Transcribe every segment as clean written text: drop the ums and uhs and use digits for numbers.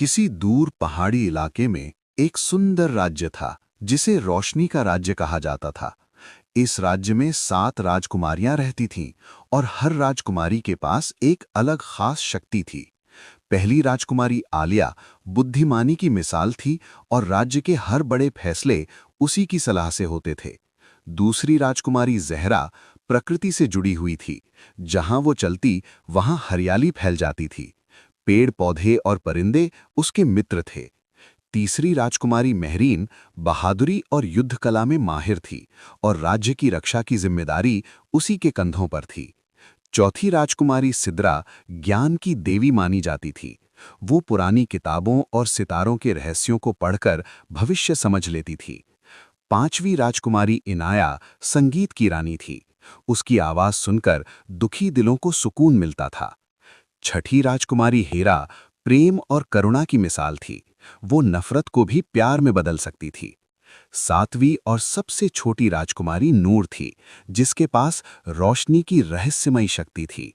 किसी दूर पहाड़ी इलाके में एक सुंदर राज्य था जिसे रोशनी का राज्य कहा जाता था। इस राज्य में 7 राजकुमारियां रहती थीं और हर राजकुमारी के पास एक अलग खास शक्ति थी। पहली राजकुमारी आलिया बुद्धिमानी की मिसाल थी और राज्य के हर बड़े फैसले उसी की सलाह से होते थे। दूसरी राजकुमारी जहरा प्रकृति से जुड़ी हुई थी। जहां वो चलती वहां हरियाली फैल जाती थी। पेड़ पौधे और परिंदे उसके मित्र थे। तीसरी राजकुमारी महरीन बहादुरी और युद्ध कला में माहिर थी और राज्य की रक्षा की जिम्मेदारी उसी के कंधों पर थी। चौथी राजकुमारी सिद्रा ज्ञान की देवी मानी जाती थी। वो पुरानी किताबों और सितारों के रहस्यों को पढ़कर भविष्य समझ लेती थी। पांचवी राजकुमारी इनाया संगीत की रानी थी। उसकी आवाज सुनकर दुखी दिलों को सुकून मिलता था। छठी राजकुमारी हीरा प्रेम और करुणा की मिसाल थी। वो नफरत को भी प्यार में बदल सकती थी। सातवीं और सबसे छोटी राजकुमारी नूर थी, जिसके पास रोशनी की रहस्यमयी शक्ति थी।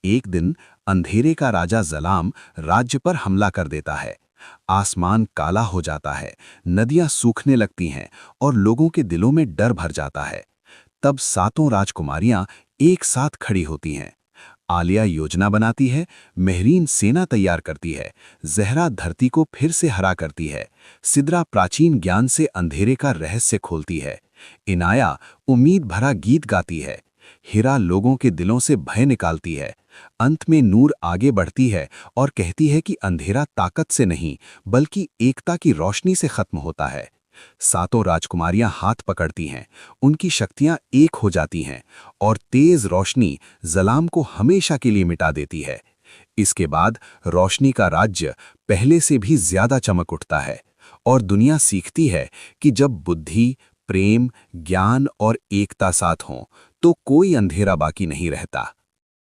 एक दिन अंधेरे का राजा जलाम राज्य पर हमला कर देता है। आसमान काला हो जाता है, नदियां सूखने लगती हैं और लोगों के दिलों में डर भर जाता है। तब सातों राजकुमारियां एक साथ खड़ी होती हैं। आलिया योजना बनाती है, महरीन सेना तैयार करती है, जहरा धरती को फिर से हरा करती है, सिद्रा प्राचीन ज्ञान से अंधेरे का रहस्य खोलती है, इनाया उम्मीद भरा गीत गाती है, हीरा लोगों के दिलों से भय निकालती है। अंत में नूर आगे बढ़ती है और कहती है कि अंधेरा ताकत से नहीं बल्कि एकता की रोशनी से खत्म होता है। सातों राजकुमारियां हाथ पकड़ती हैं, उनकी शक्तियां एक हो जाती हैं और तेज रोशनी जलाम को हमेशा के लिए मिटा देती है। इसके बाद रोशनी का राज्य पहले से भी ज्यादा चमक उठता है और दुनिया सीखती है कि जब बुद्धि, प्रेम, ज्ञान और एकता साथ हों तो कोई अंधेरा बाकी नहीं रहता।